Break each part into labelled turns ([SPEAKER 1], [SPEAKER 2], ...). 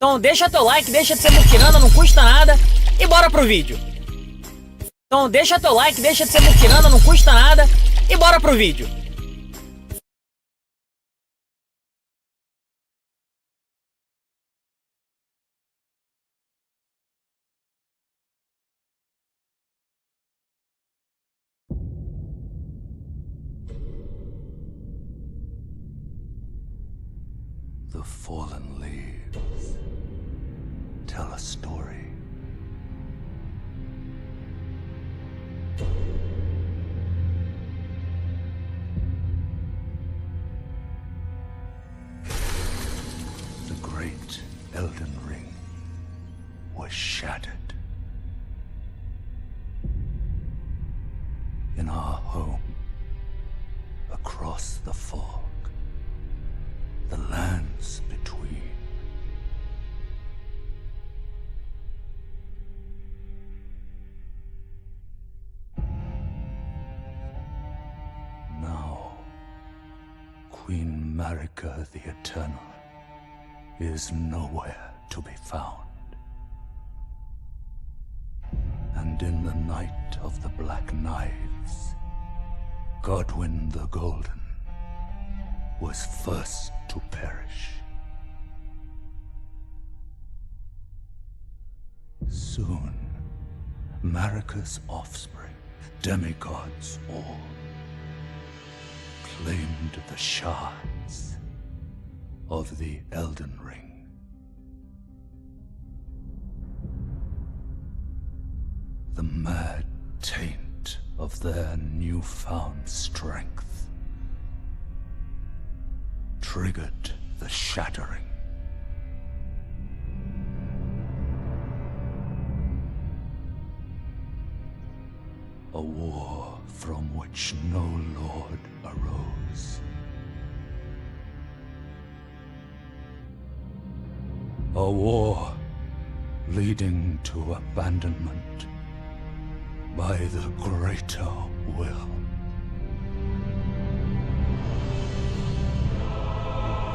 [SPEAKER 1] Então deixa teu like, deixa de ser muquirana, não custa nada. E bora pro vídeo. Então deixa teu like, deixa de ser muquirana, não custa nada. E bora pro vídeo.
[SPEAKER 2] The fallen leaves tell a story. The great Elden ring was shattered. In our home, across the fog, the lands between. Now, Queen Marika the Eternal is nowhere to be found. And in the night of the Black Knives, Godwyn the Golden was first to perish. Soon, Marika's offspring, demigods all, claimed the shards of the Elden Ring. The mad taint of their newfound strength triggered the shattering. A war from which no lord arose. A war leading to abandonment by the greater will.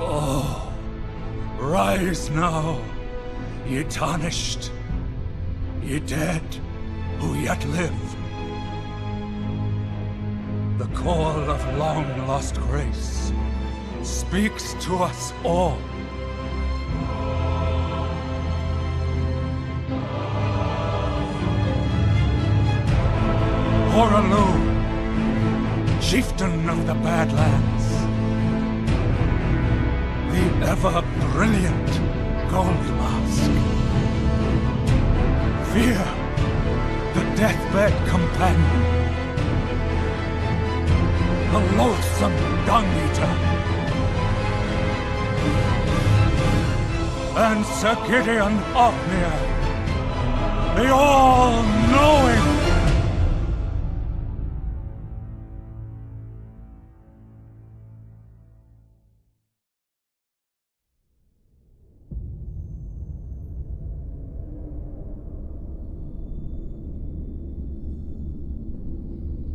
[SPEAKER 2] Oh, rise now, ye tarnished, ye dead who yet live. The call of long-lost grace speaks to us all. Horalu, chieftain of the Badlands, the ever-brilliant Gold Mask. Fear, the deathbed companion, the loathsome dung-eater, and Sir Gideon Ofnir, the all-knowing.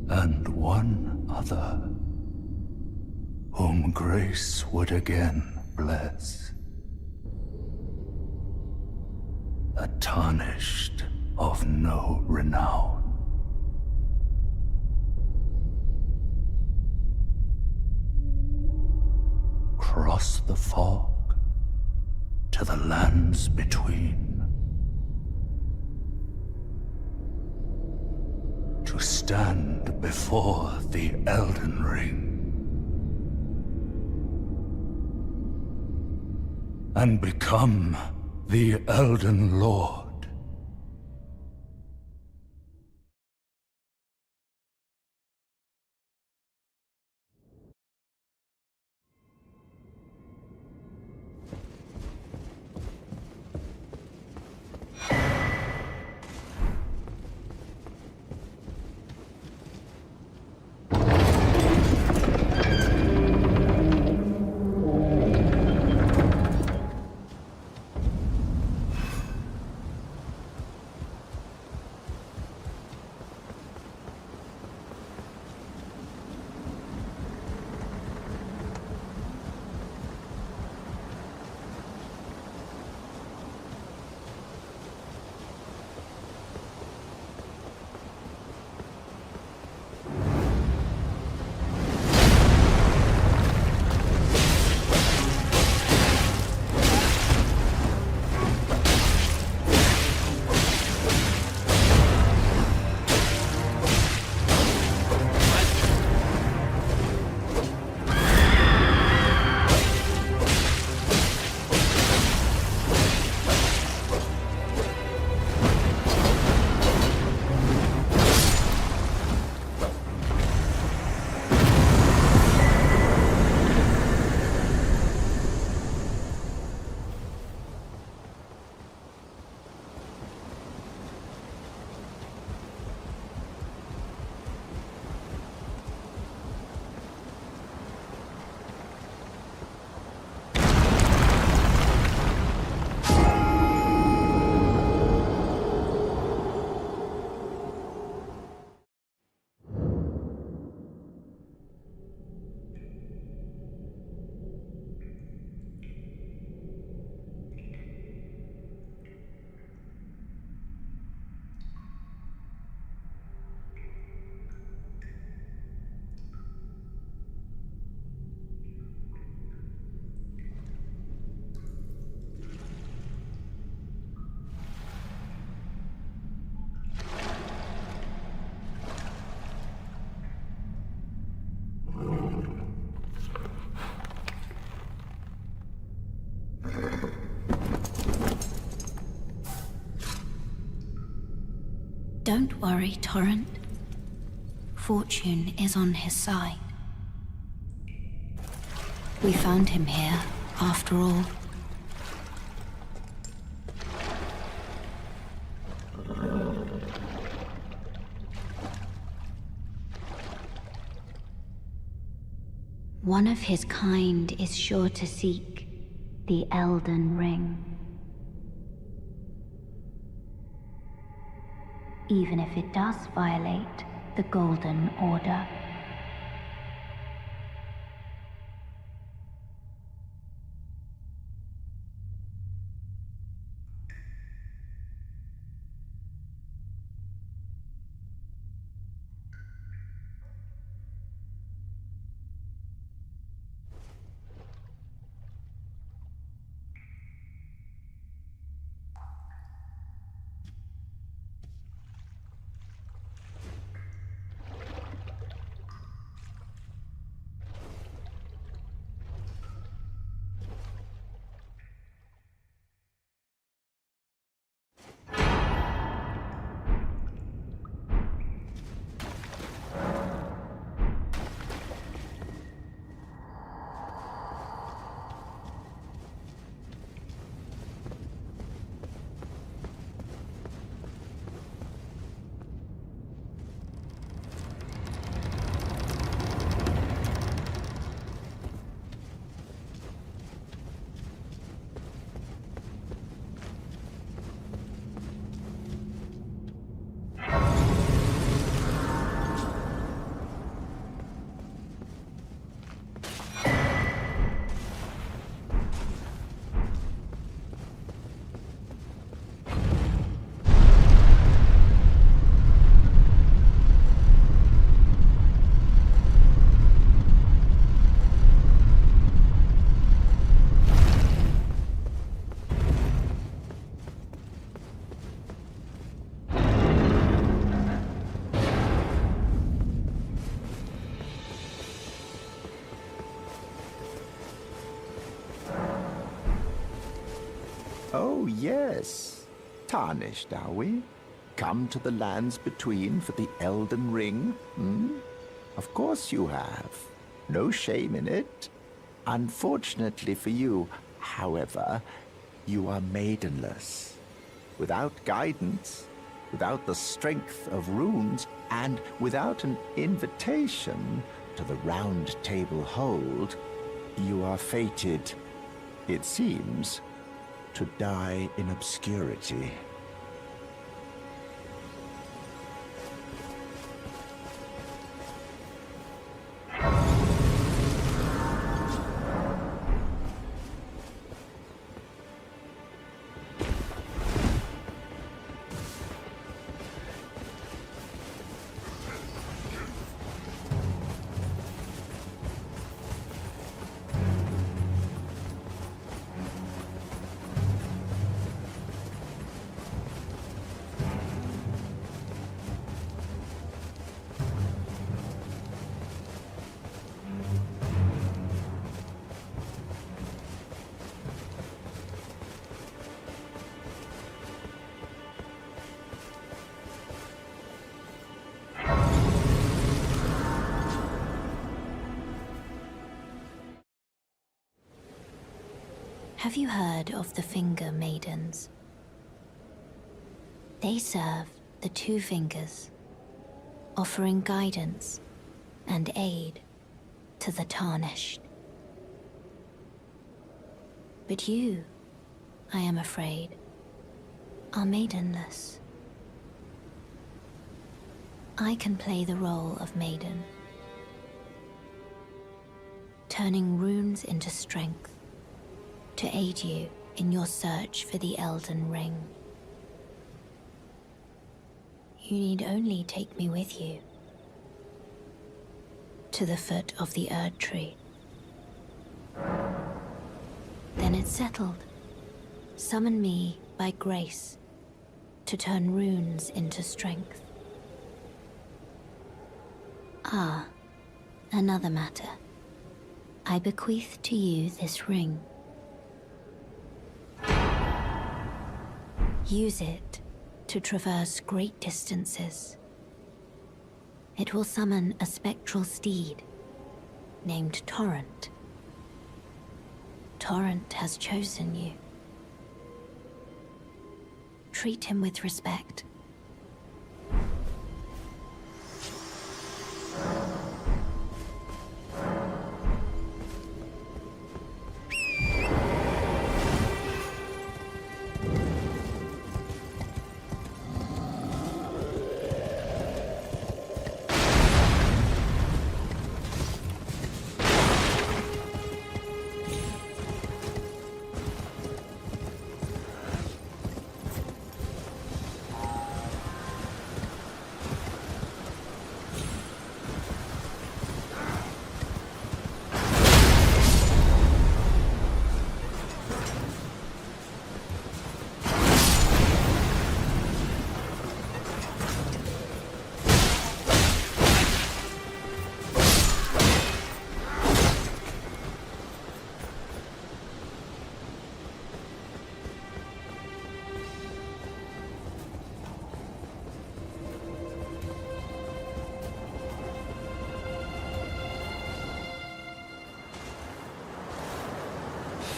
[SPEAKER 2] And one other, whom grace would again bless. A tarnished of no renown. Cross the fog to the lands between. To stand before the Elden Ring and become the Elden Lord.
[SPEAKER 3] Don't worry, Torrent. Fortune is on his side. We found him here, after all. One of his kind is sure to seek the Elden Ring. Even if it does violate the Golden Order.
[SPEAKER 4] Oh, yes. Tarnished, are we? Come to the lands between for the Elden Ring, hmm? Of course you have. No shame in it. Unfortunately for you, however, you are maidenless. Without guidance, without the strength of runes, and without an invitation to the Round Table Hold, you are fated, it seems, to die in obscurity.
[SPEAKER 3] Have you heard of the Finger Maidens? They serve the Two Fingers, offering guidance and aid to the tarnished. But you, I am afraid, are maidenless. I can play the role of maiden, turning runes into strength to aid you in your search for the Elden Ring. You need only take me with you to the foot of the Erd Tree. Then it's settled. Summon me by grace to turn runes into strength. Ah, another matter. I bequeath to you this ring. Use it to traverse great distances. It will summon a spectral steed named Torrent. Torrent has chosen you. Treat him with respect.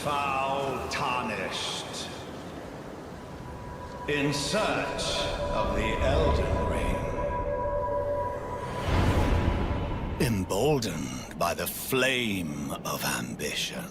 [SPEAKER 2] Foul tarnished. In search of the Elden Ring. Emboldened by the flame of ambition.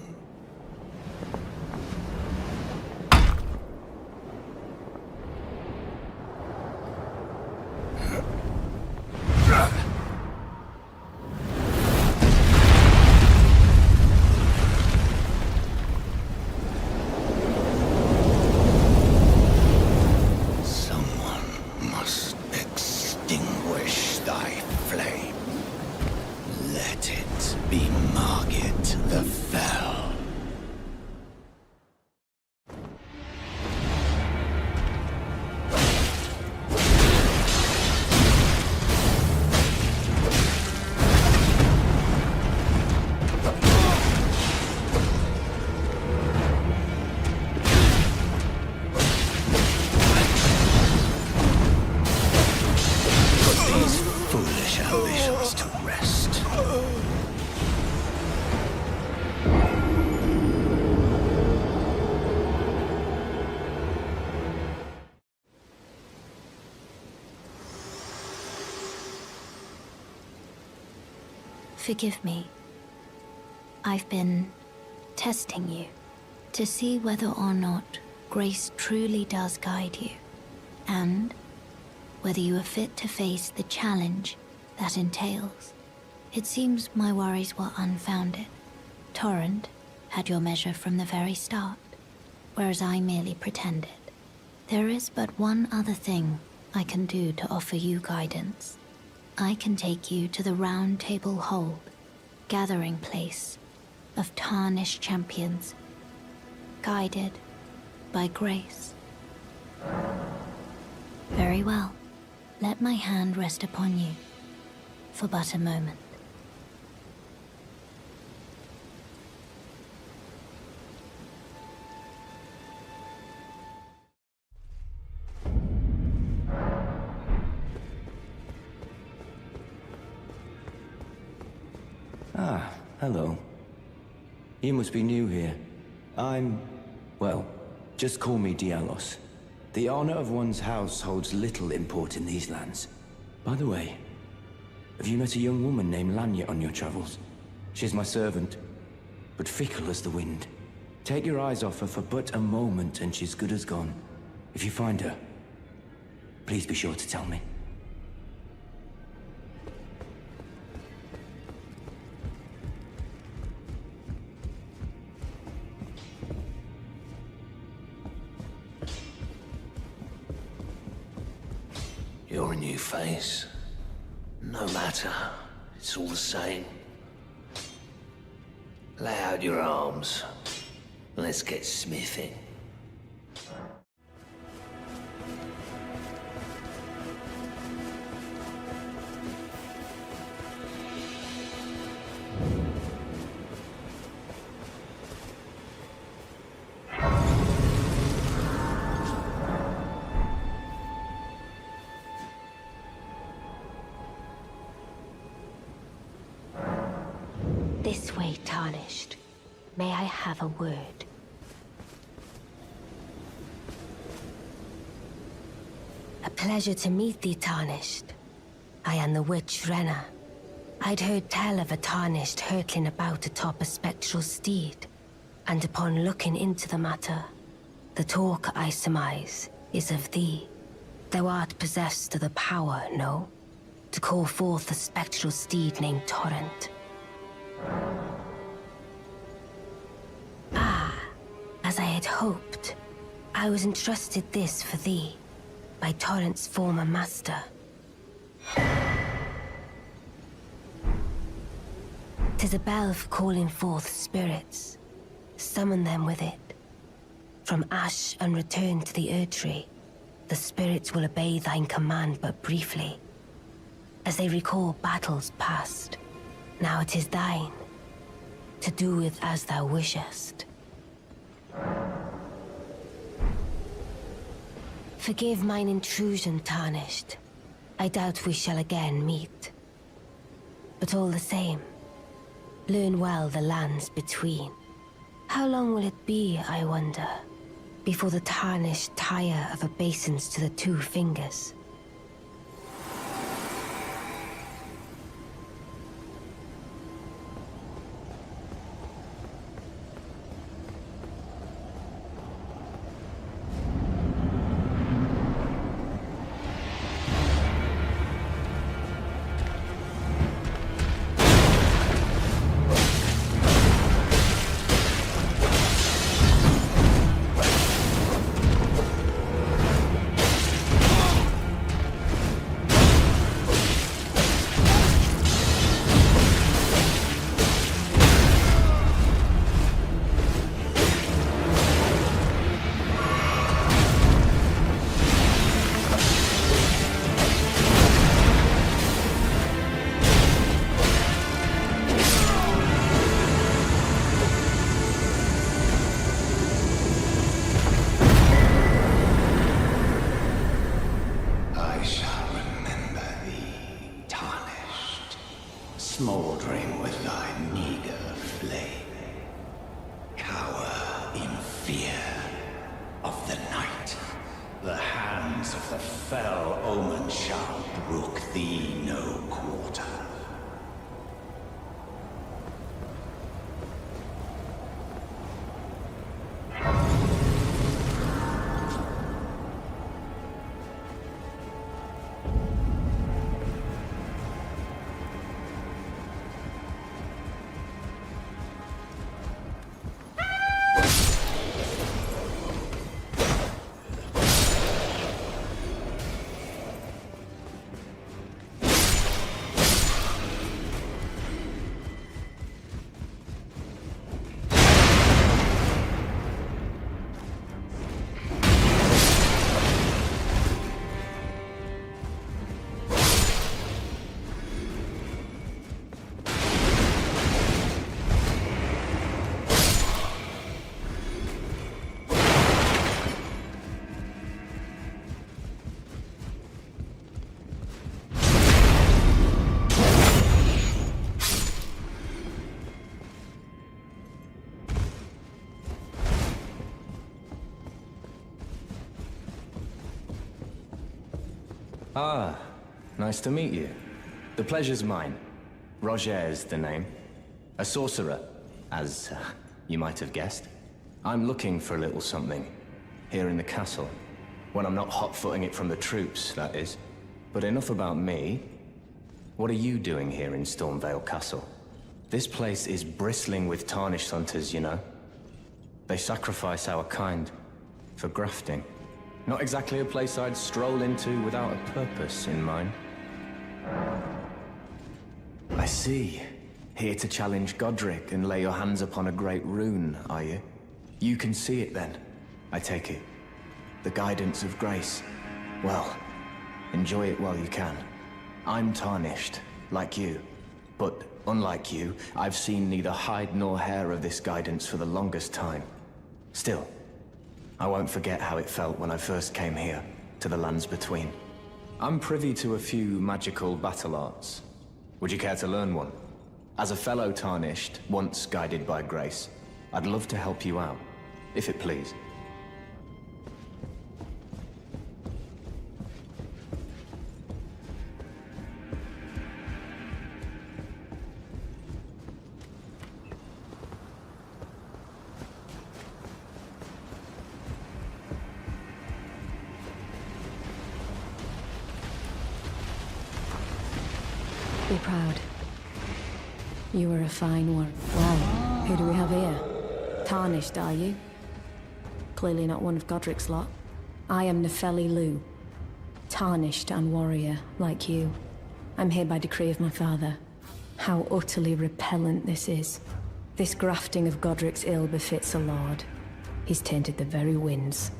[SPEAKER 3] Forgive me. I've been testing you to see whether or not grace truly does guide you, and whether you are fit to face the challenge that entails. It seems my worries were unfounded. Torrent had your measure from the very start, whereas I merely pretended. There is but one other thing I can do to offer you guidance. I can take you to the Round Table Hold, gathering place of tarnished champions, guided by grace. Very well. Let my hand rest upon you for but a moment.
[SPEAKER 5] Ah, hello. You must be new here. Well, just call me Dialos. The honor of one's house holds little import in these lands. By the way, have you met a young woman named Lanya on your travels? She's my servant, but fickle as the wind. Take your eyes off her for but a moment and she's good as gone. If you find her, please be sure to tell me.
[SPEAKER 6] You're a new face. No matter, it's all the same. Lay out your arms. Let's get smithing.
[SPEAKER 3] This way, Tarnished. May I have a word? A pleasure to meet thee, Tarnished. I am the witch Renna. I'd heard tell of a Tarnished hurtling about atop a spectral steed, and upon looking into the matter, the talk, I surmise, is of thee. Thou art possessed of the power, no? To call forth a spectral steed named Torrent. Ah, as I had hoped, I was entrusted this for thee, by Torrent's former master. 'Tis a bell for calling forth spirits. Summon them with it. From ash and return to the Erdtree, the spirits will obey thine command but briefly, as they recall battles past. Now it is thine, to do with as thou wishest. Forgive mine intrusion, Tarnished. I doubt we shall again meet. But all the same, learn well the lands between. How long will it be, I wonder, before the Tarnished tire of obeisance to the two fingers?
[SPEAKER 6] Smouldering with thy meager flame, cower in fear of the night. The hands of the fell omen shall brook thee no quarter.
[SPEAKER 5] Ah, nice to meet you. The pleasure's mine. Roger's the name. A sorcerer, as you might have guessed. I'm looking for a little something, here in the castle. When I'm not hot-footing it from the troops, that is. But enough about me. What are you doing here in Stormvale Castle? This place is bristling with Tarnished hunters, you know. They sacrifice our kind for grafting. Not exactly a place I'd stroll into without a purpose in mind. I see. Here to challenge Godric and lay your hands upon a great rune, are you? You can see it then, I take it. The guidance of grace. Well, enjoy it while you can. I'm Tarnished, like you. But unlike you, I've seen neither hide nor hair of this guidance for the longest time. Still, I won't forget how it felt when I first came here, to the lands between. I'm privy to a few magical battle arts. Would you care to learn one? As a fellow Tarnished, once guided by grace, I'd love to help you out, if it please.
[SPEAKER 7] Be proud. You were a fine one. Well, who do we have here? Tarnished, are you? Clearly not one of Godric's lot. I am Nefeli Lu. Tarnished and warrior, like you. I'm here by decree of my father. How utterly repellent this is. This grafting of Godric's ill befits a lord. He's tainted the very winds.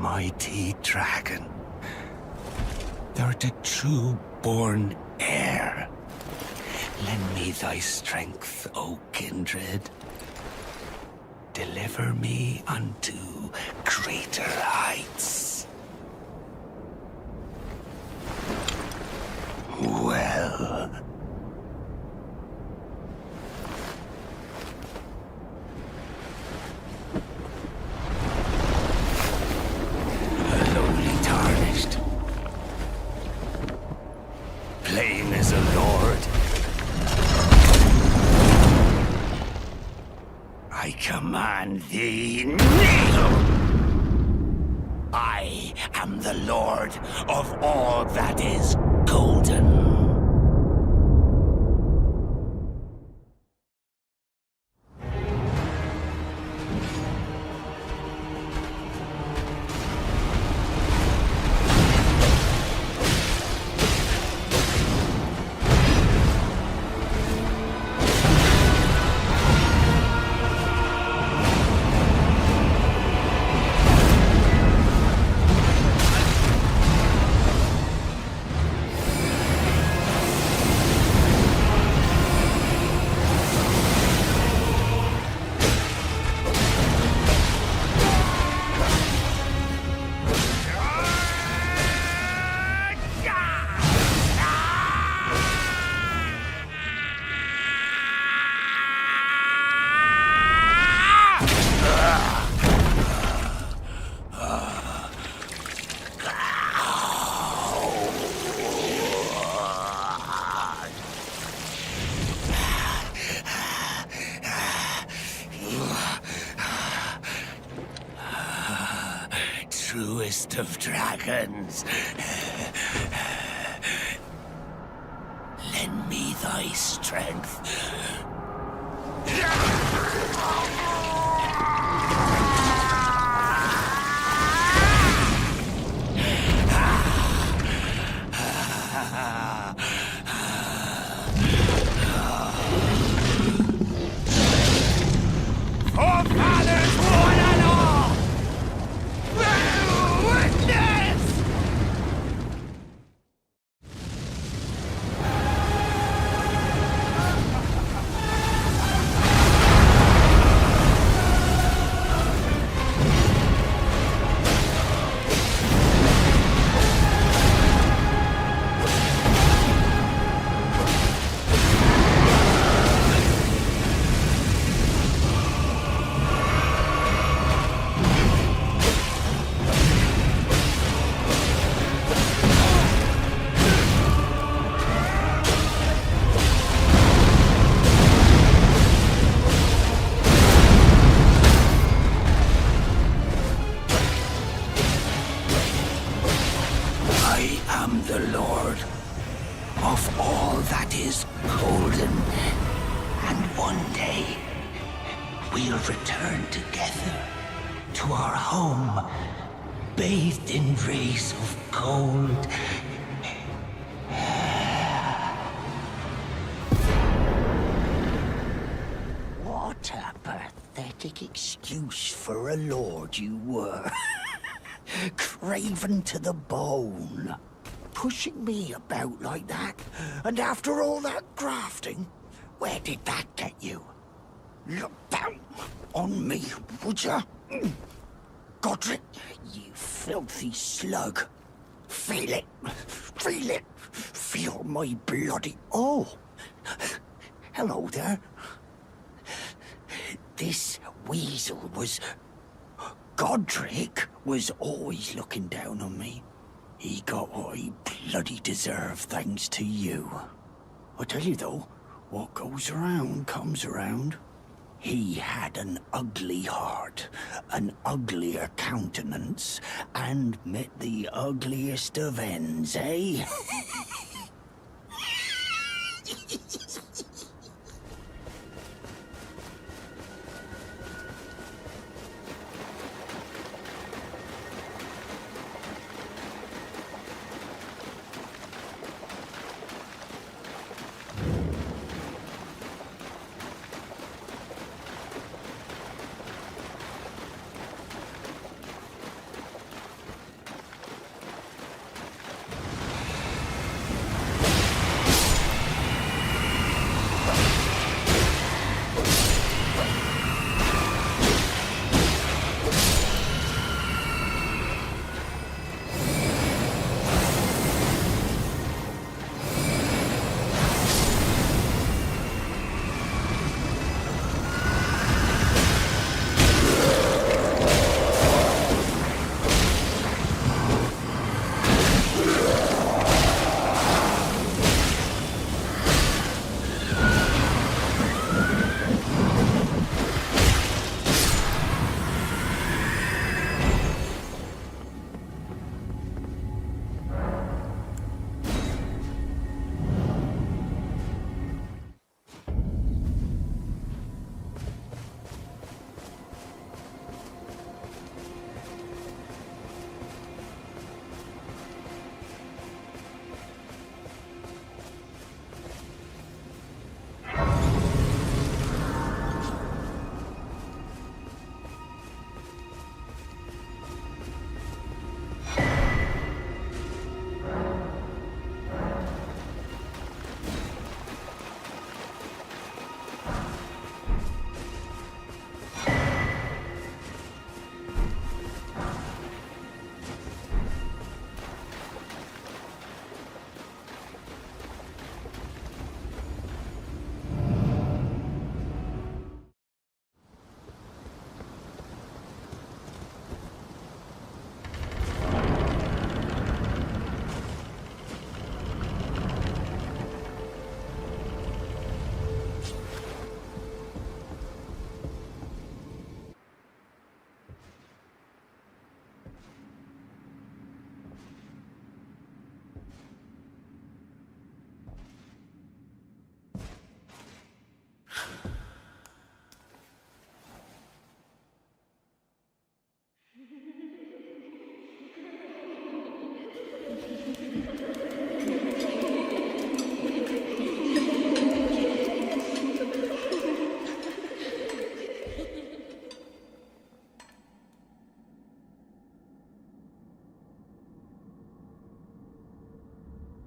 [SPEAKER 6] Mighty dragon, thou'rt a true-born heir. Lend me thy strength, O kindred. Deliver me unto greater heights. Well... Plain as a lord. I command thee, kneel! I am the lord of all that is golden. Truest of dragons. Lend me thy strength. Forefathers, one and all! Witness! I am the Lord of all that is golden, and one day we'll return together to our home, bathed in rays of gold. pathetic excuse for a lord you were. Craven to the bone. Pushing me about like that, and after all that grafting, where did that get you? Look down on me, would ya? Godric, you filthy slug. Feel it. Feel it. Feel my bloody... Oh! Hello there. This weasel was... Godric was always looking down on me. He got what he bloody deserved thanks to you. I tell you though, what goes around comes around. He had an ugly heart, an uglier countenance, and met the ugliest of ends, eh?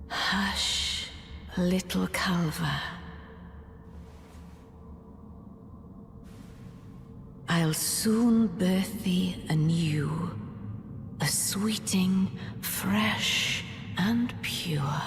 [SPEAKER 8] Hush, little Calva. I'll soon birth thee anew, a sweeting, fresh and pure.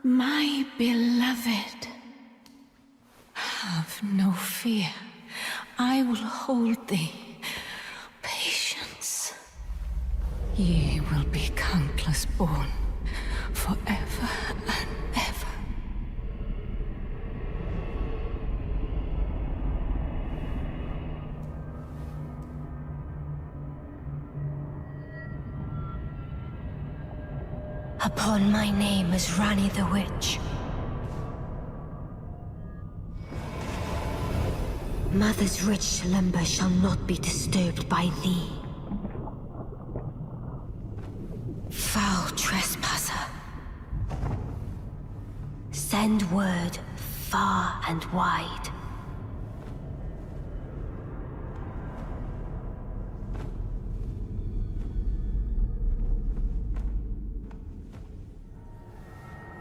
[SPEAKER 8] My beloved, have no fear. I will hold thee. Patience. Ye will be countless born, forever and ever.
[SPEAKER 3] Upon my name as Rani the Witch. Mother's rich slumber shall not be disturbed by thee. Foul trespasser. Send word far and wide.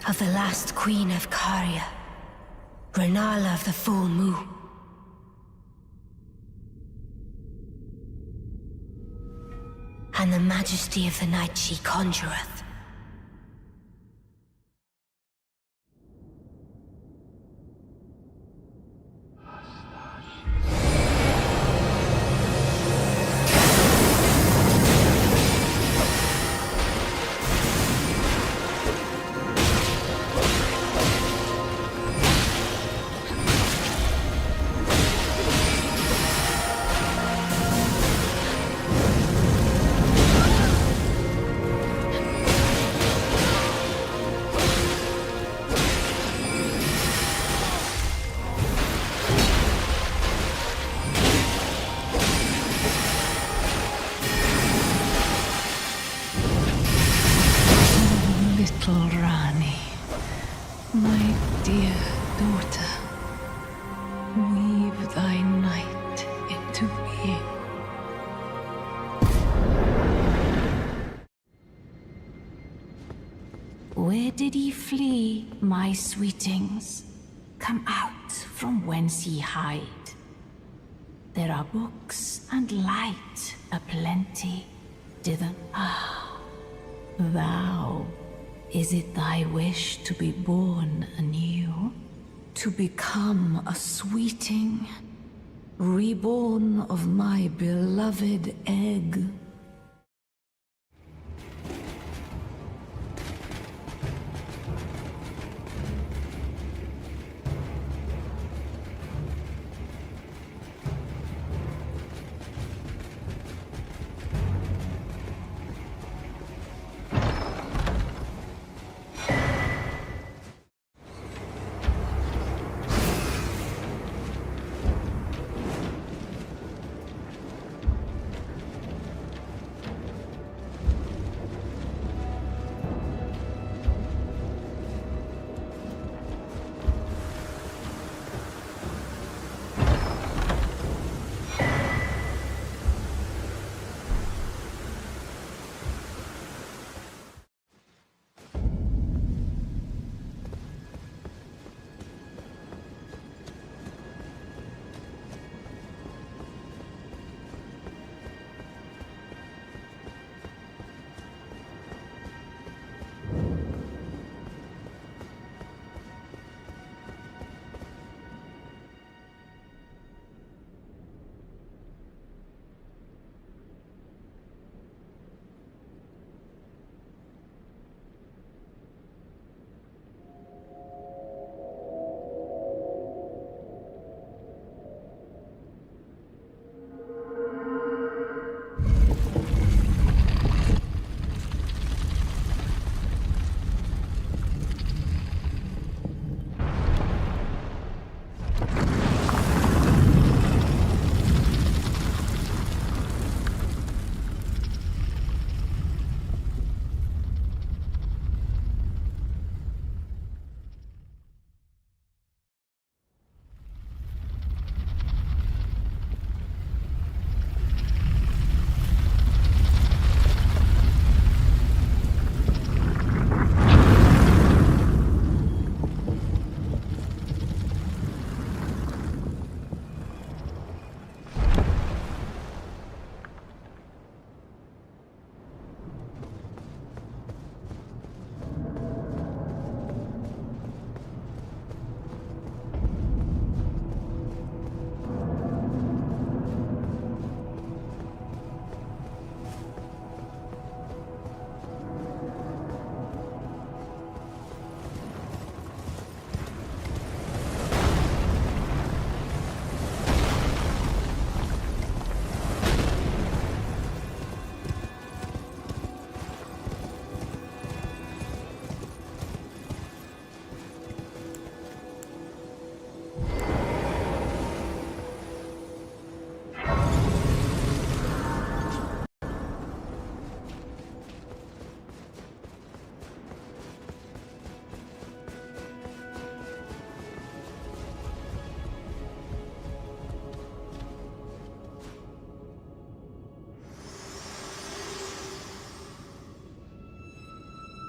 [SPEAKER 3] Of the last queen of Caria, Renala of the full moon. And the majesty of the night she conjureth.
[SPEAKER 8] Little Rani, my dear daughter, weave thy night into being. Where did ye flee, my sweetings? Come out from whence ye hide. There are books and light aplenty, dither. Ah, thou. Is it thy wish to be born anew? To become a sweeting, reborn of my beloved egg?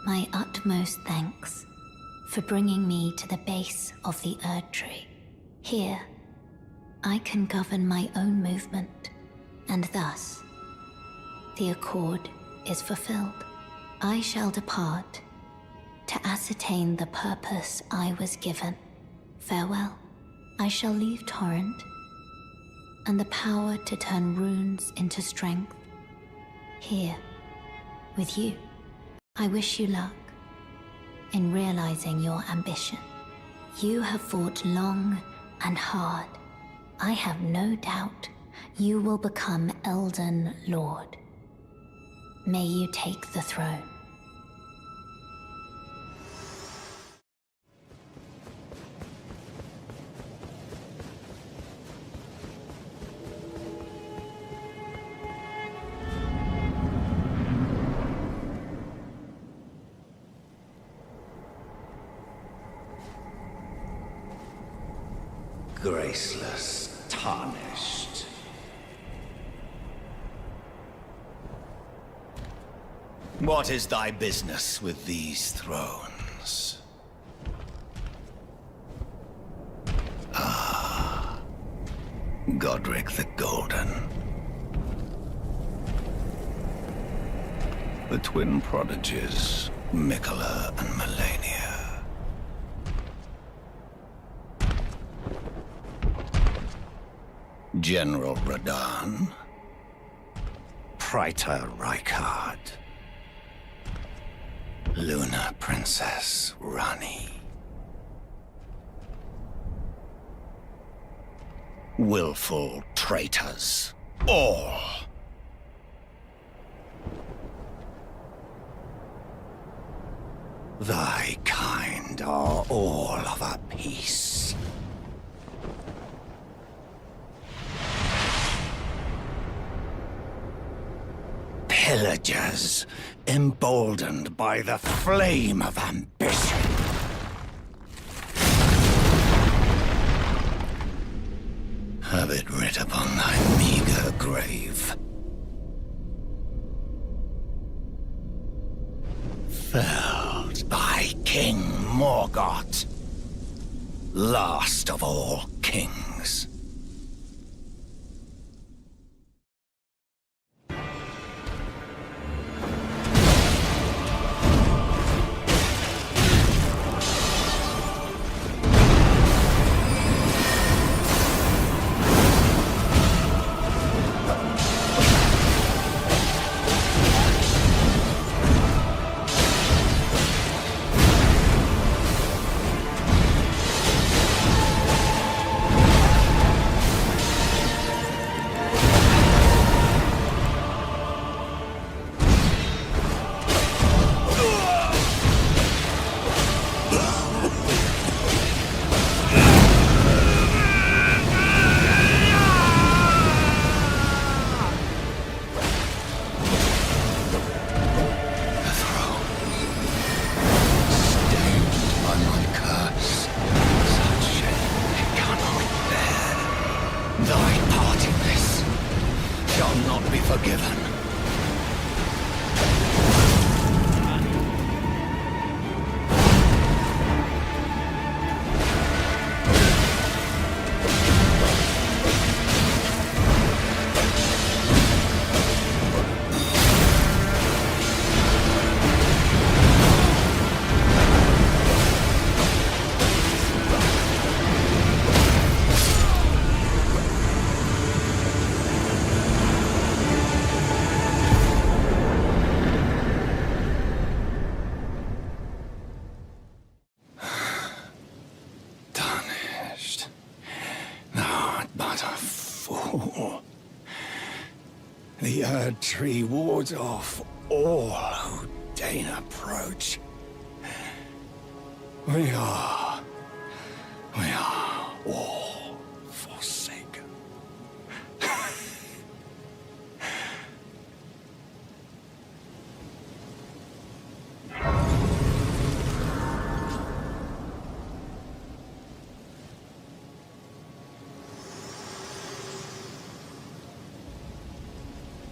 [SPEAKER 3] My utmost thanks for bringing me to the base of the Erd Tree. Here, I can govern my own movement, and thus, the accord is fulfilled. I shall depart to ascertain the purpose I was given. Farewell. I shall leave Torrent and the power to turn runes into strength here with you. I wish you luck in realizing your ambition. You have fought long and hard. I have no doubt you will become Elden Lord. May you take the throne.
[SPEAKER 6] Graceless, tarnished. What is thy business with these thrones? Ah, Godric the Golden. The twin prodigies, Mikola and Melania. General Radahn, Praetor Rykard, Luna Princess Rani, willful traitors, all. Thy kind are all of a piece. Pillagers, emboldened by the flame of ambition. Have it writ upon thy meager grave. Felled by King Morgoth, last of all kings. The Erd Tree wards off all who deign approach. We are all forsaken.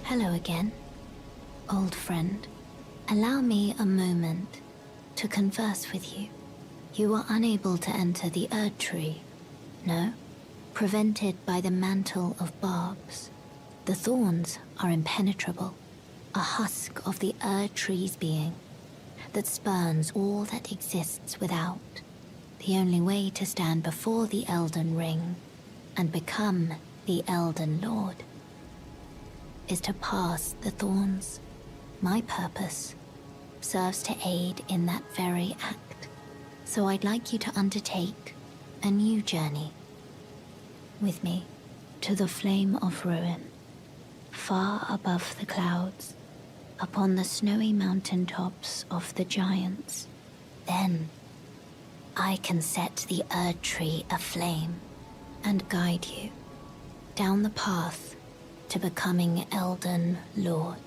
[SPEAKER 3] Hello again, old friend. Allow me a moment to converse with you. You are unable to enter the Erd Tree. No? Prevented by the mantle of barbs. The thorns are impenetrable. A husk of the Erd Tree's being that spurns all that exists without. The only way to stand before the Elden Ring and become the Elden Lord is to pass the thorns. My purpose serves to aid in that very act. So I'd like you to undertake a new journey with me to the Flame of Ruin, far above the clouds, upon the snowy mountaintops of the giants. Then I can set the Erd Tree aflame and guide you down the path to becoming Elden Lord.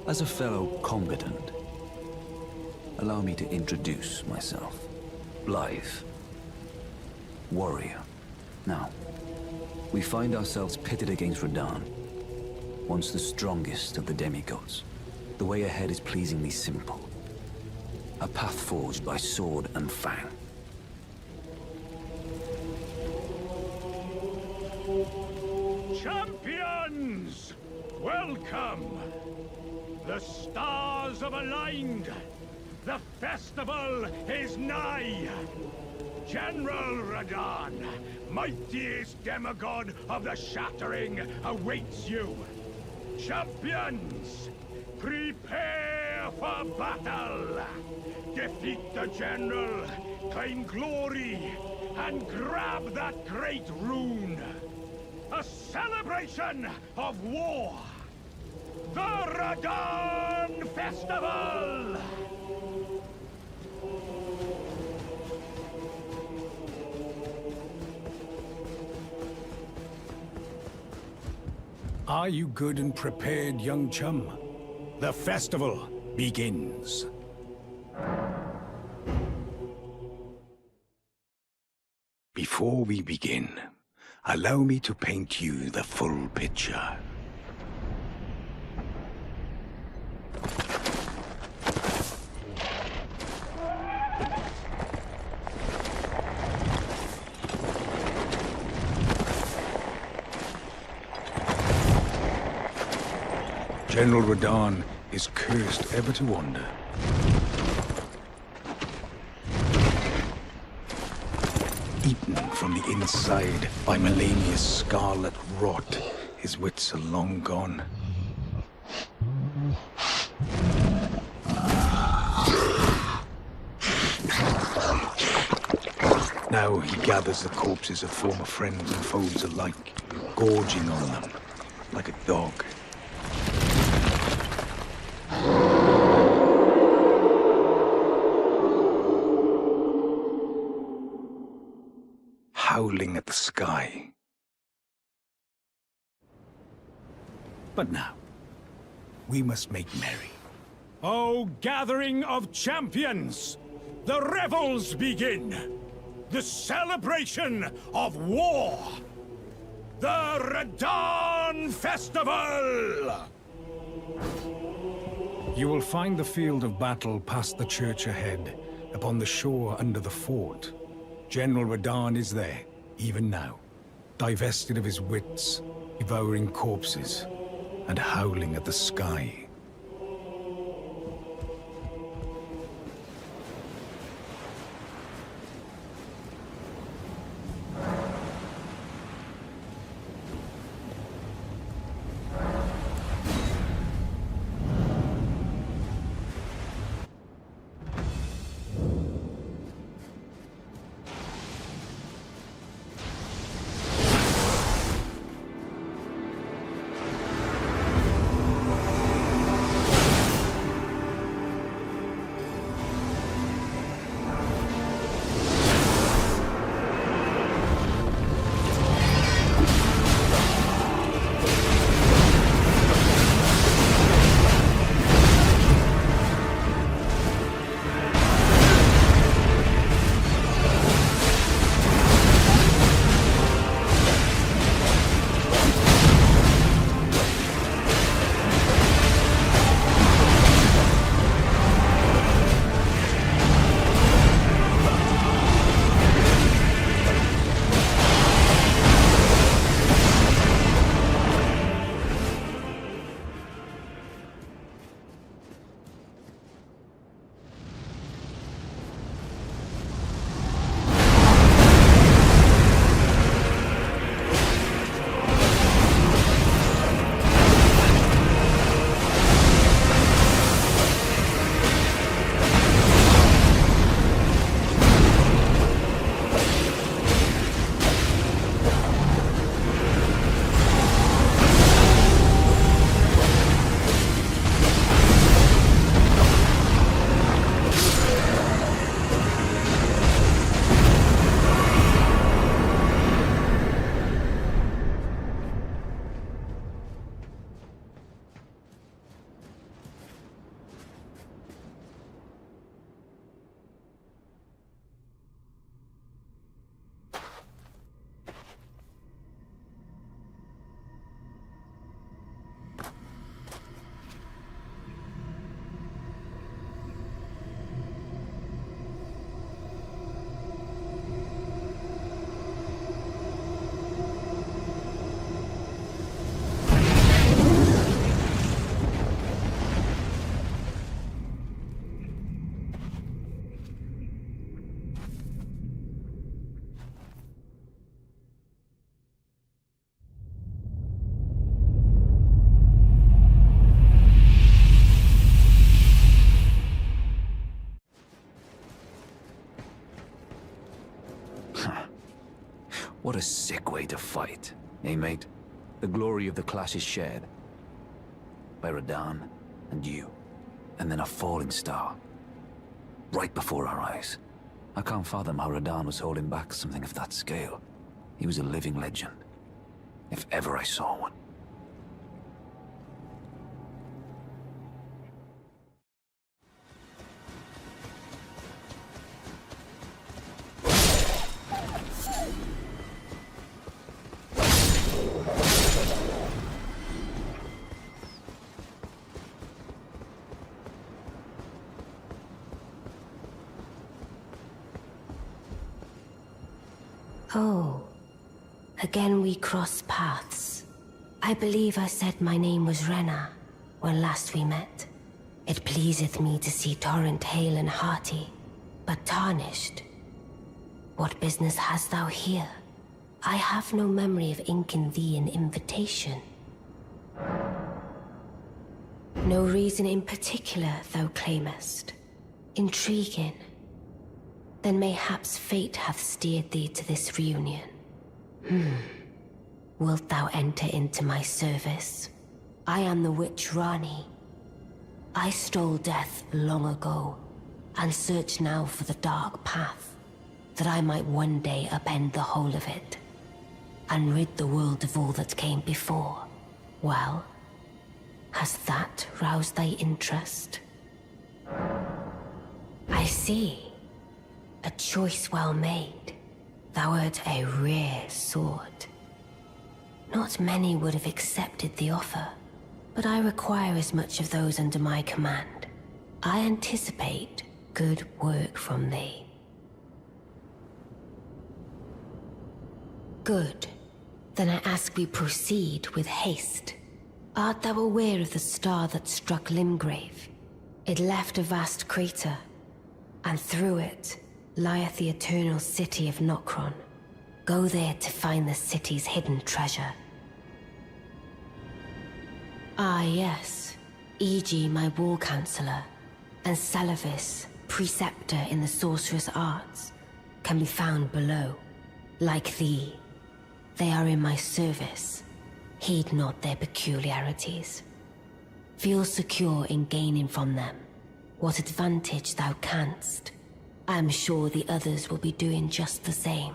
[SPEAKER 2] As a fellow combatant, allow me to introduce myself. Blythe. Warrior. Now, we find ourselves pitted against Radahn, once the strongest of the demigods. The way ahead is pleasingly simple. A path forged by sword and fang.
[SPEAKER 9] Champions! Welcome! The stars have aligned. The festival is nigh. General Radahn, mightiest demigod of the Shattering, awaits you. Champions, prepare for battle. Defeat the general, claim glory, and grab that great rune. A celebration of war. The Radahn Festival!
[SPEAKER 10] Are you good and prepared, young chum? The festival begins. Before we begin, allow me to paint you the full picture. General Radahn is cursed ever to wander. Eaten from the inside by Melania's scarlet rot, his wits are long gone. Now he gathers the corpses of former friends and foes alike, gorging on them like a dog. Howling at the sky. But now, we must make merry.
[SPEAKER 9] O gathering of champions! The revels begin! The celebration of war! The Radahn Festival!
[SPEAKER 10] You will find the field of battle past the church ahead, upon the shore under the fort. General Radahn is there, even now, divested of his wits, devouring corpses, and howling at the sky.
[SPEAKER 2] What a sick way to fight, eh, mate? The glory of the clash is shared. By Radahn and you, and then a falling star. Right before our eyes. I can't fathom how Radahn was holding back something of that scale. He was a living legend. If ever I saw one.
[SPEAKER 3] Oh, again we cross paths. I believe I said my name was Rena when last we met. It pleaseth me to see Torrent hale and hearty, but tarnished. What business hast thou here? I have no memory of inking thee an invitation. No reason in particular thou claimest. Intriguing. Then mayhaps fate hath steered thee to this reunion. Wilt thou enter into my service? I am the witch Rani. I stole death long ago, and search now for the dark path, that I might one day upend the whole of it, and rid the world of all that came before. Well, has that roused thy interest? I see. A choice well made. Thou art a rare sword. Not many would have accepted the offer, but I require as much of those under my command. I anticipate good work from thee. Good. Then I ask we proceed with haste. Art thou aware of the star that struck Limgrave? It left a vast crater, and through it lieth the eternal city of Nokron. Go there to find the city's hidden treasure. Ah, yes. E.g. my war counselor, and Salavis, preceptor in the sorcerous arts, can be found below. Like thee, they are in my service. Heed not their peculiarities. Feel secure in gaining from them what advantage thou canst. I am sure the others will be doing just the same.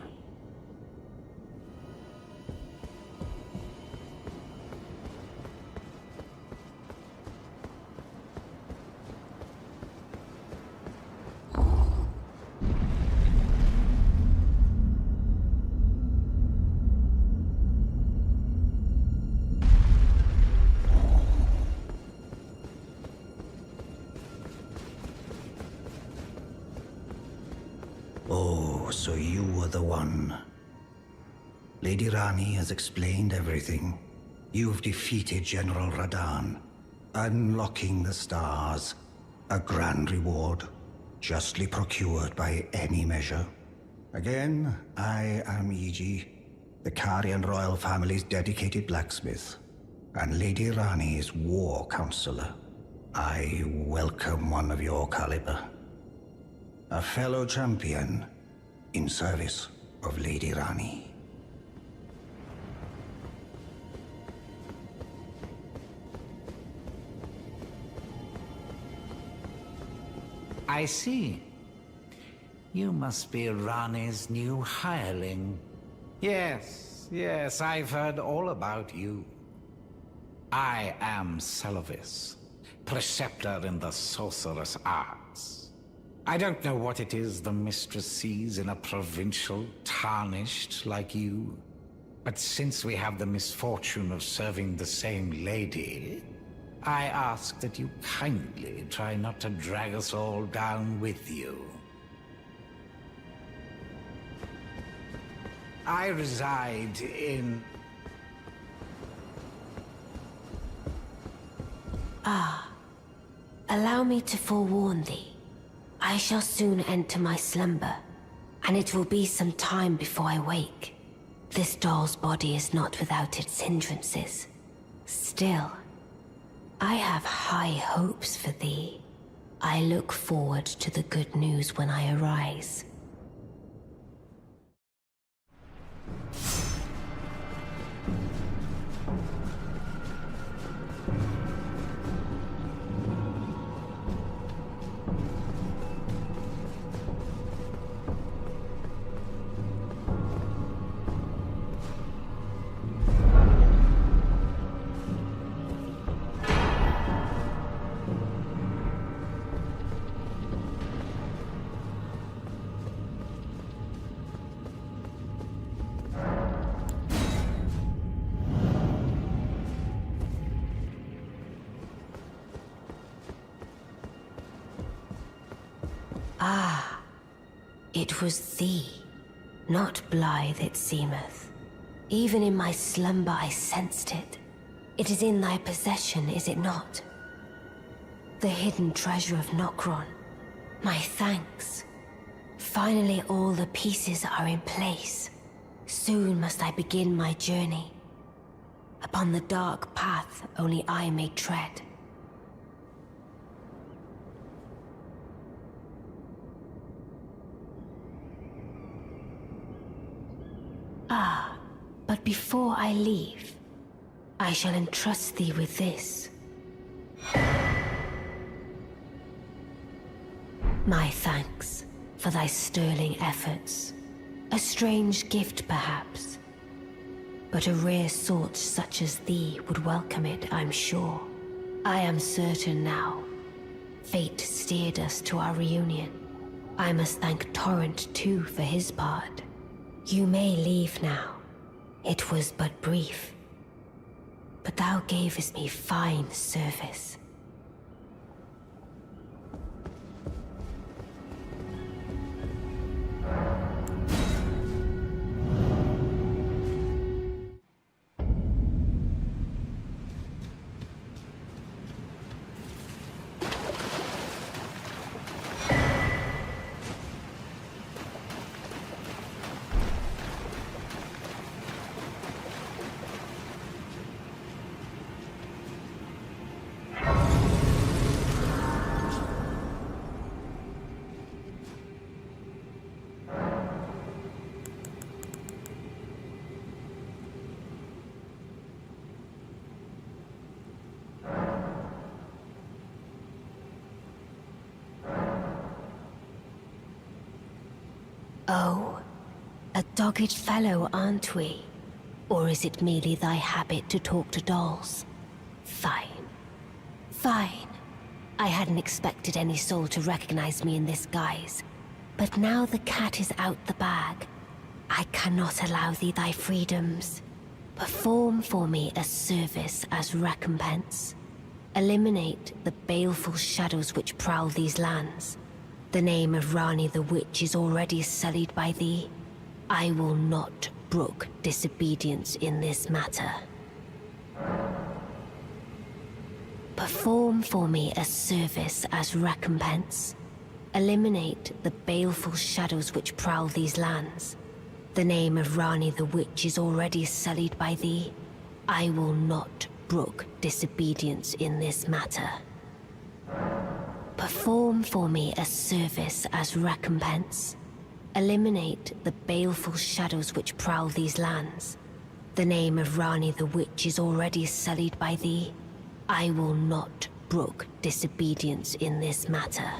[SPEAKER 6] Oh, so you were the one. Lady Rani has explained everything. You've defeated General Radahn, unlocking the stars. A grand reward, justly procured by any measure. Again, I am E.G., the Karian royal family's dedicated blacksmith, and Lady Rani's war counselor. I welcome one of your caliber. A fellow champion in service of Lady Rani.
[SPEAKER 11] I see. You must be Rani's new hireling. Yes, I've heard all about you. I am Salavis, preceptor in the sorcerous arts. I don't know what it is the mistress sees in a provincial tarnished like you, but since we have the misfortune of serving the same lady, I ask that you kindly try not to drag us all down with you. I reside in...
[SPEAKER 3] Allow me to forewarn thee. I shall soon enter my slumber, and it will be some time before I wake. This doll's body is not without its hindrances. Still, I have high hopes for thee. I look forward to the good news when I arise. Ah, it was thee, not blithe it seemeth. Even in my slumber I sensed it. It is in thy possession, is it not? The hidden treasure of Nokron. My thanks. Finally all the pieces are in place. Soon must I begin my journey. Upon the dark path only I may tread. Ah, but before I leave, I shall entrust thee with this. My thanks for thy sterling efforts. A strange gift, perhaps, but a rare sort such as thee would welcome it, I'm sure. I am certain now. Fate steered us to our reunion. I must thank Torrent too for his part. You may leave now. It was but brief. But thou gavest me fine service. Oh, a dogged fellow, aren't we? Or is it merely thy habit to talk to dolls? Fine. Fine. I hadn't expected any soul to recognize me in this guise. But now the cat is out the bag. I cannot allow thee thy freedoms. Perform for me a service as recompense. Eliminate the baleful shadows which prowl these lands. The name of Rani the Witch is already sullied by thee. I will not brook disobedience in this matter. Perform for me a service as recompense. Eliminate the baleful shadows which prowl these lands. The name of Rani the Witch is already sullied by thee. I will not brook disobedience in this matter. Perform for me a service as recompense. Eliminate the baleful shadows which prowl these lands. The name of Rani the Witch is already sullied by thee. I will not brook disobedience in this matter.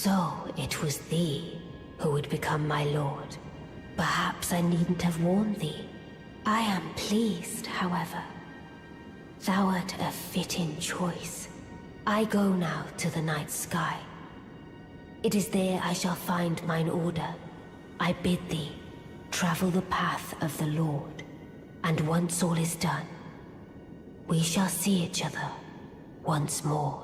[SPEAKER 3] So it was thee who would become my lord. Perhaps I needn't have warned thee. I am pleased, however. Thou art a fitting choice. I go now to the night sky. It is there I shall find mine order. I bid thee, travel the path of the Lord, and once all is done, we shall see each other once more.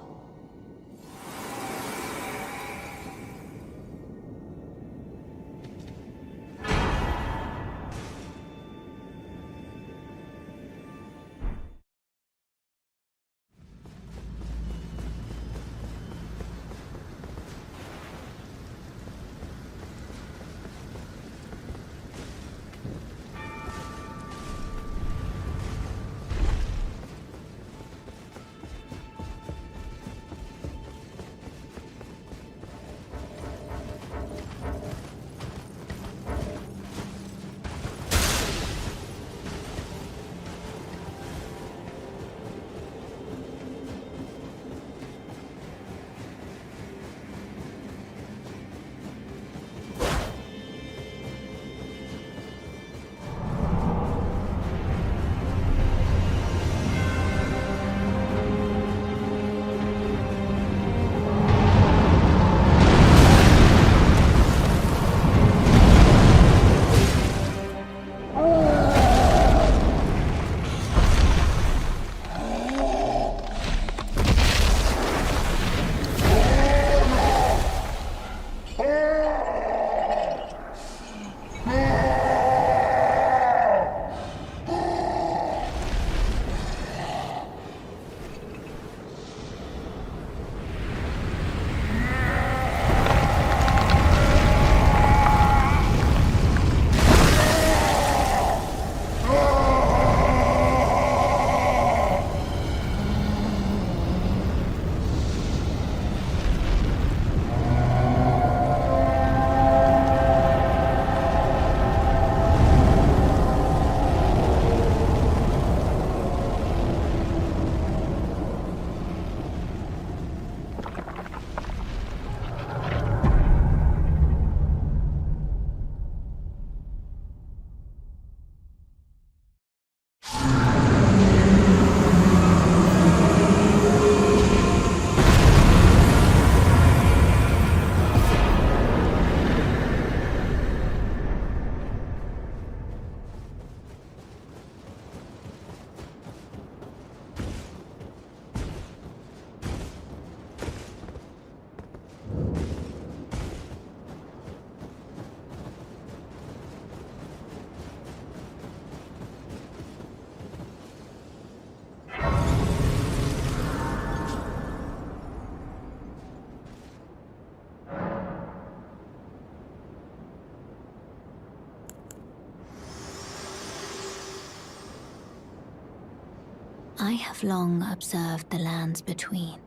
[SPEAKER 3] I have long observed the lands between.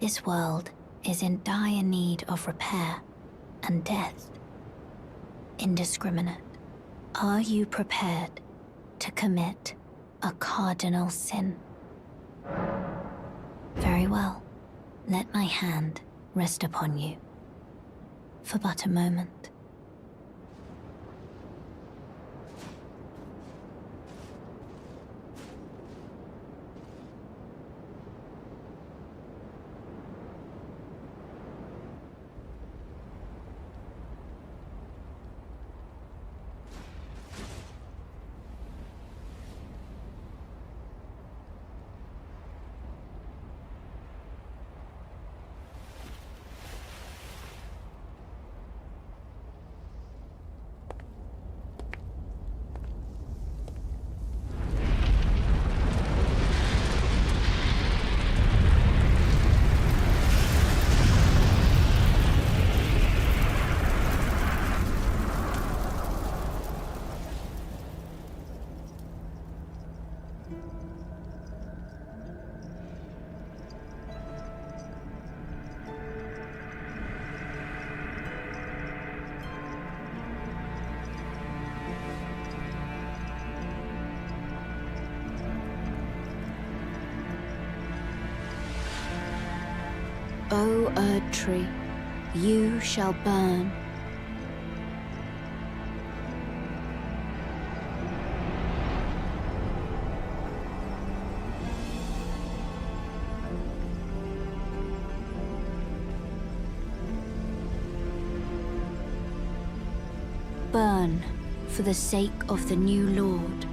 [SPEAKER 3] This world is in dire need of repair and death. Indiscriminate. Are you prepared to commit a cardinal sin? Very well. Let my hand rest upon you for but a moment. O Erd Tree, You shall burn. Burn for the sake of the new Lord.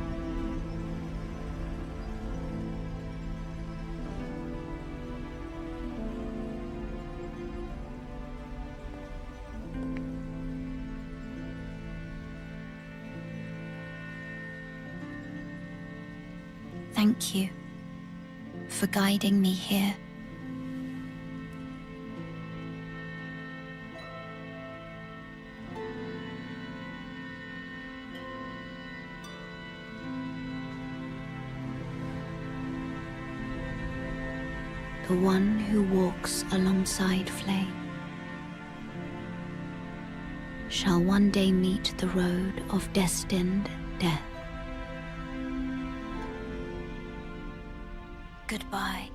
[SPEAKER 3] Thank you for guiding me here. The one who walks alongside flame shall one day meet the road of destined death. Goodbye.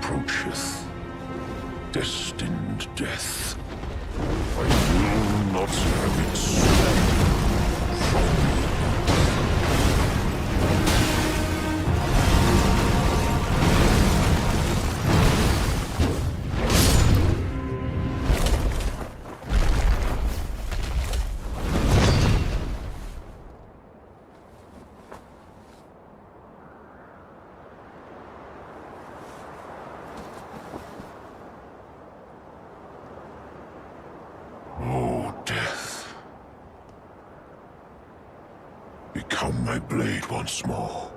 [SPEAKER 9] Approacheth destined death. I will not have it stolen from me. Become my blade once more.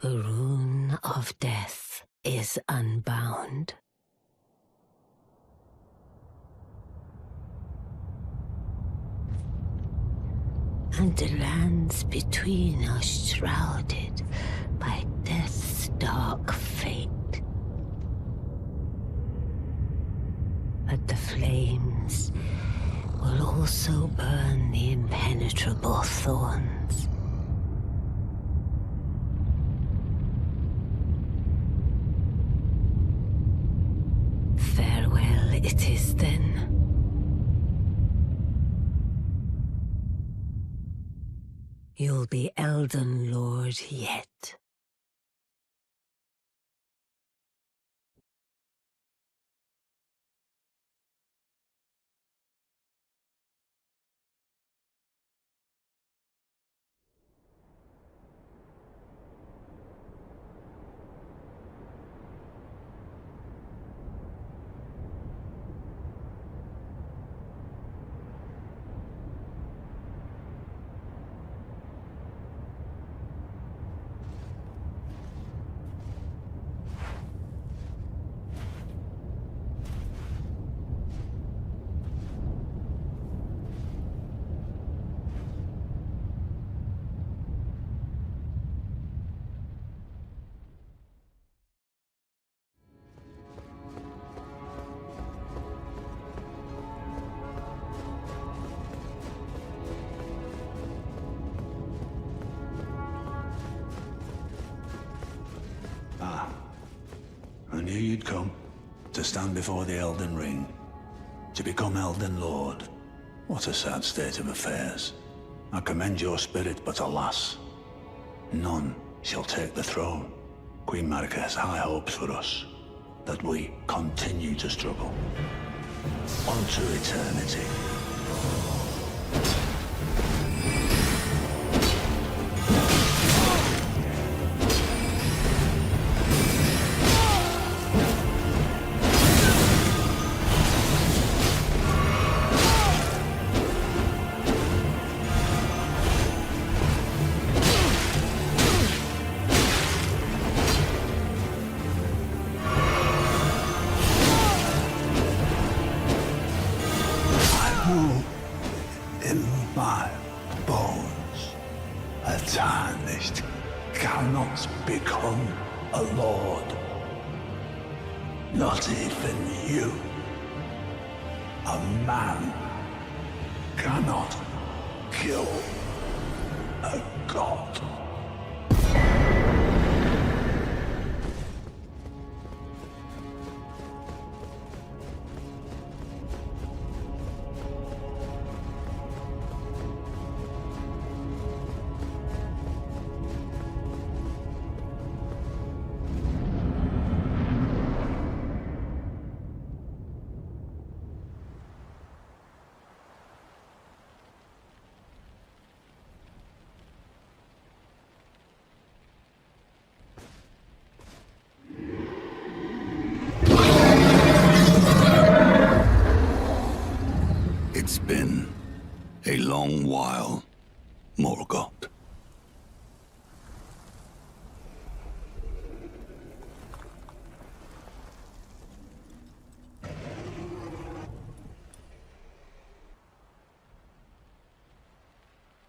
[SPEAKER 7] The rune of death is unbound.
[SPEAKER 6] and the lands between are shrouded by death's dark fate. But the flames will also burn the impenetrable thorns. Farewell it is then. You'll be Elden Lord yet.
[SPEAKER 2] I knew you'd come to stand before the Elden Ring, to become Elden Lord. What a sad state of affairs. I commend your spirit, but alas, none shall take the throne. Queen Marika has high hopes for us, that we continue to struggle. Unto eternity.
[SPEAKER 9] In my bones, a tarnished cannot become a lord. Not even you. A man cannot kill a god. It's been a long while, Morgoth.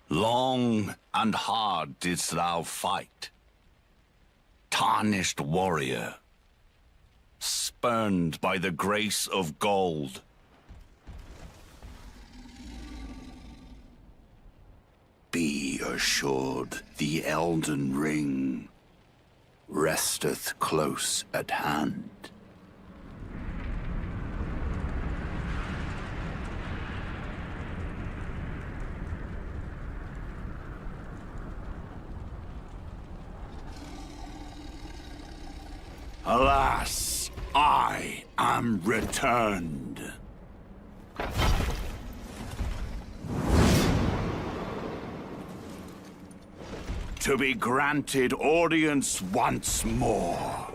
[SPEAKER 9] Long and hard didst thou fight, tarnished warrior, spurned by the grace of gold. Be assured, the Elden Ring resteth close at hand. Alas, I am returned. To be granted audience once more.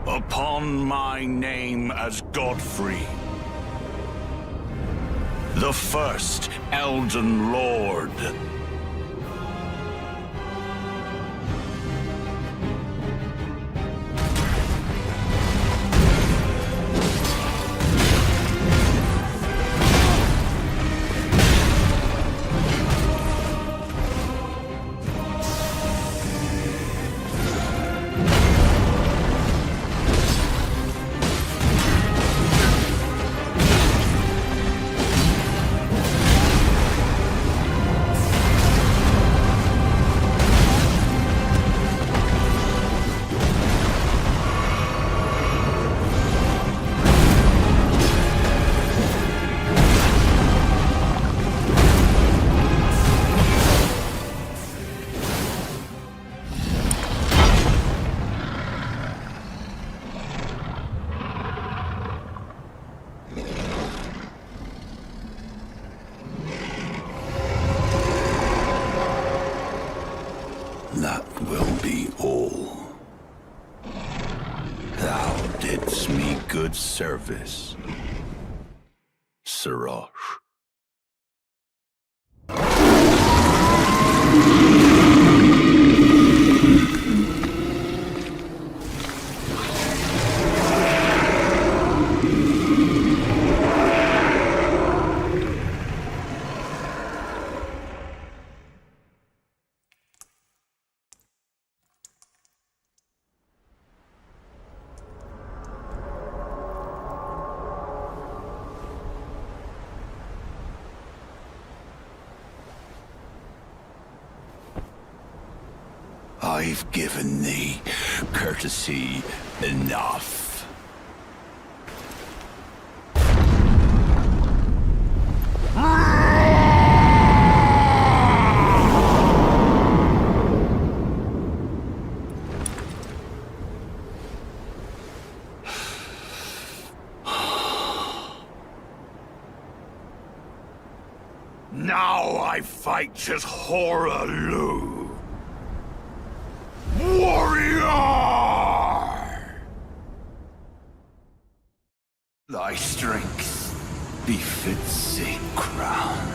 [SPEAKER 9] Upon my name as Godfrey, the first Elden Lord. good service. Siraj. I've given thee courtesy enough. Now I fight just Horaloo. Warrior! Thy strength befits a crown.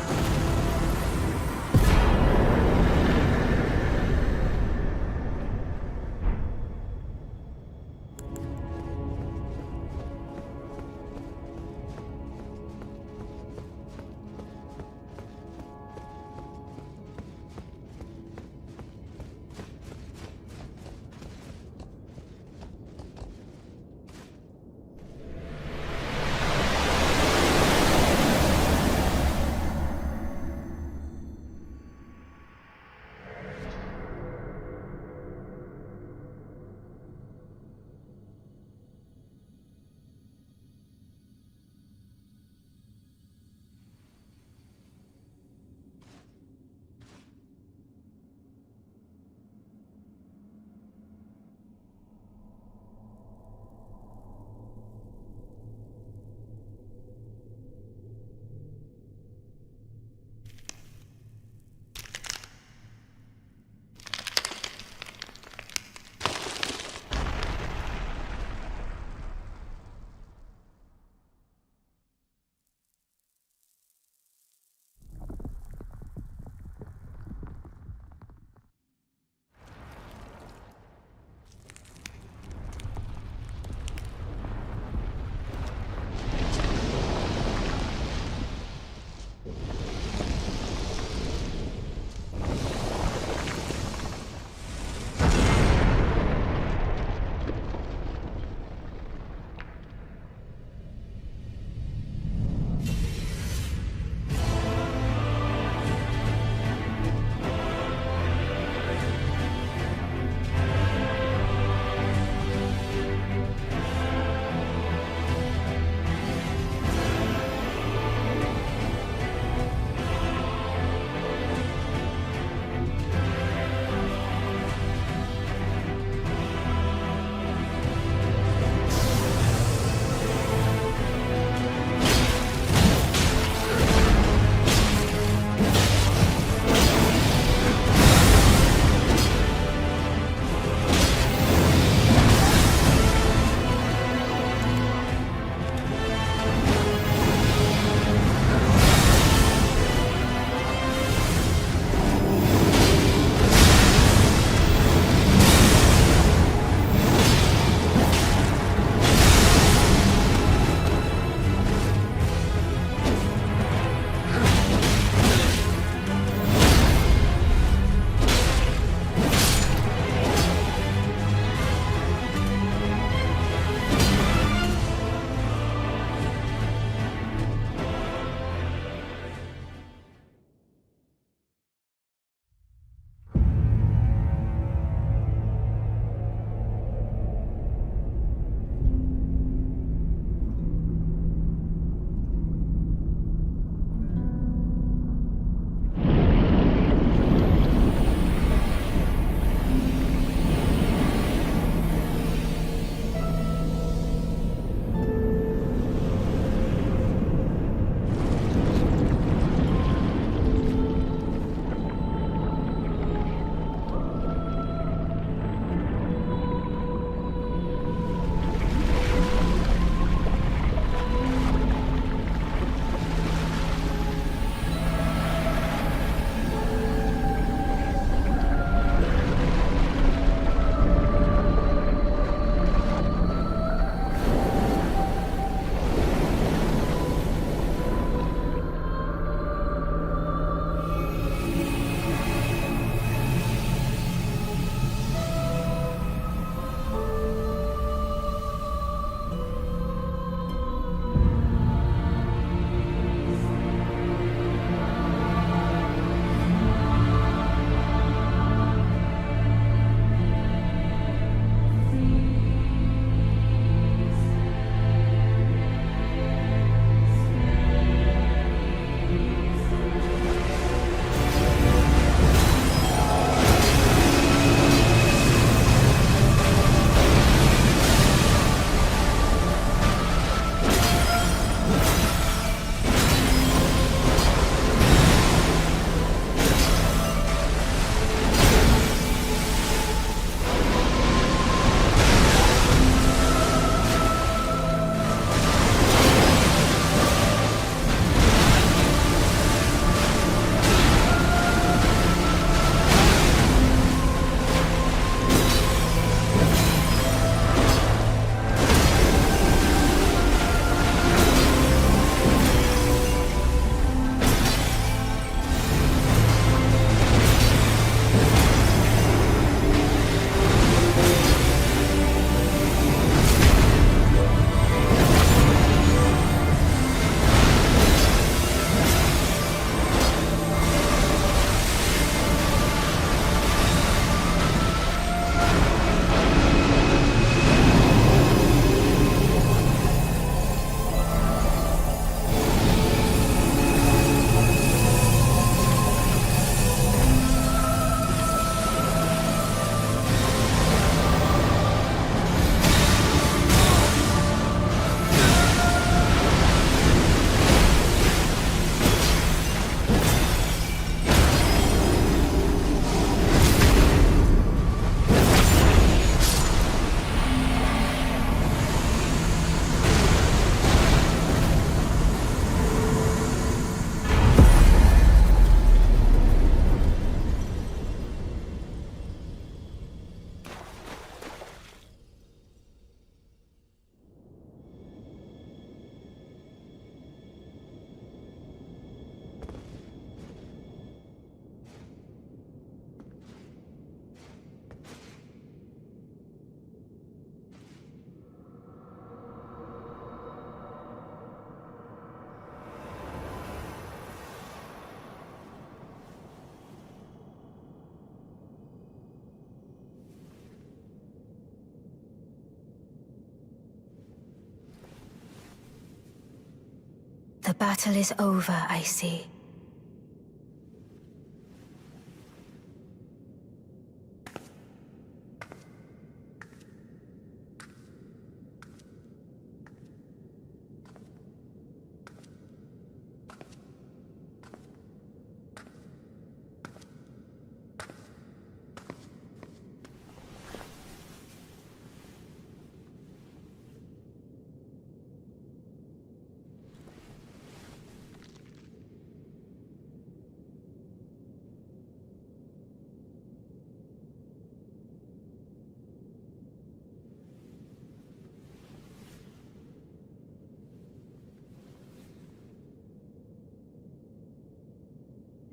[SPEAKER 3] battle is over, I see.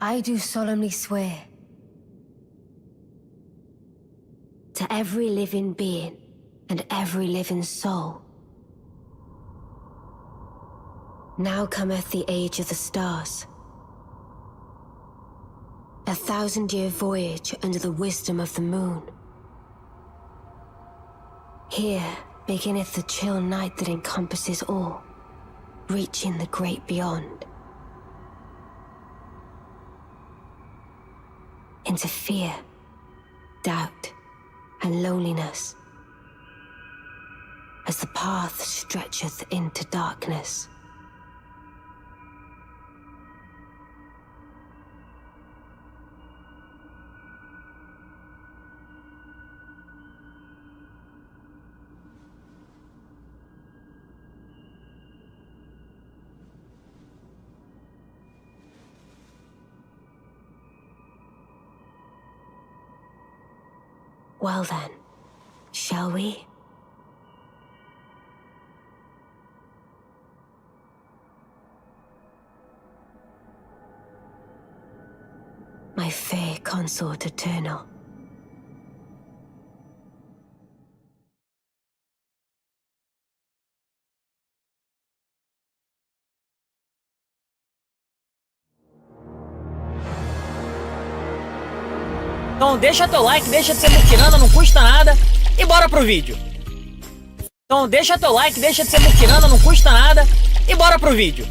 [SPEAKER 3] I do solemnly swear to every living being and every living soul. Now cometh the age of the stars. 1,000-year voyage under the wisdom of the moon. Here beginneth the chill night that encompasses all, reaching the great beyond. Into fear, doubt, and loneliness, as the path stretcheth into darkness. Well then, shall we? My fair consort eternal.
[SPEAKER 1] Então deixa teu like, deixa de ser muquirana, não custa nada. E bora pro vídeo. Então deixa teu like, deixa de ser muquirana, não custa nada. E bora pro vídeo.